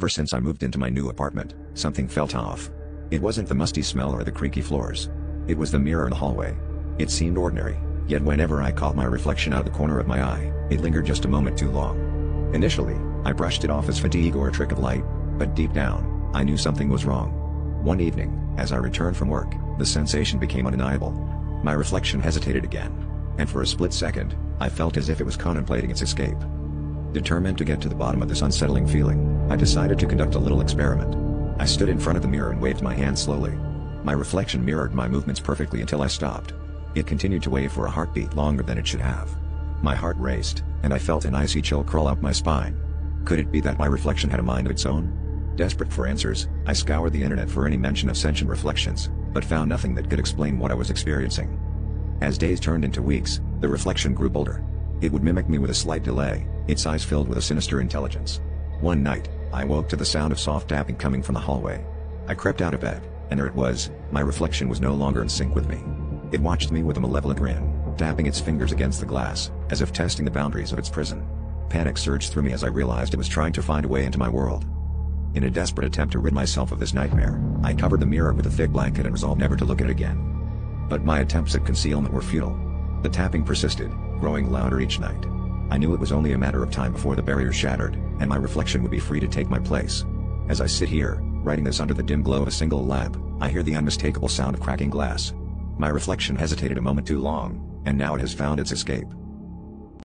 Ever since I moved into my new apartment, something felt off. It wasn't the musty smell or the creaky floors. It was the mirror in the hallway. It seemed ordinary, yet whenever I caught my reflection out of the corner of my eye, it lingered just a moment too long. Initially, I brushed it off as fatigue or a trick of light, but deep down, I knew something was wrong. One evening, as I returned from work, the sensation became undeniable. My reflection hesitated again, and for a split second, I felt as if it was contemplating its escape. Determined to get to the bottom of this unsettling feeling, I decided to conduct a little experiment. I stood in front of the mirror and waved my hand slowly. My reflection mirrored my movements perfectly until I stopped. It continued to wave for a heartbeat longer than it should have. My heart raced, and I felt an icy chill crawl up my spine. Could it be that my reflection had a mind of its own? Desperate for answers, I scoured the internet for any mention of sentient reflections, but found nothing that could explain what I was experiencing. As days turned into weeks, the reflection grew bolder. It would mimic me with a slight delay, its eyes filled with a sinister intelligence. One night, I woke to the sound of soft tapping coming from the hallway. I crept out of bed, and there it was. My reflection was no longer in sync with me. It watched me with a malevolent grin, tapping its fingers against the glass, as if testing the boundaries of its prison. Panic surged through me as I realized it was trying to find a way into my world. In a desperate attempt to rid myself of this nightmare, I covered the mirror with a thick blanket and resolved never to look at it again. But my attempts at concealment were futile. The tapping persisted, growing louder each night. I knew it was only a matter of time before the barrier shattered, and my reflection would be free to take my place. As I sit here, writing this under the dim glow of a single lamp, I hear the unmistakable sound of cracking glass. My reflection hesitated a moment too long, and now it has found its escape.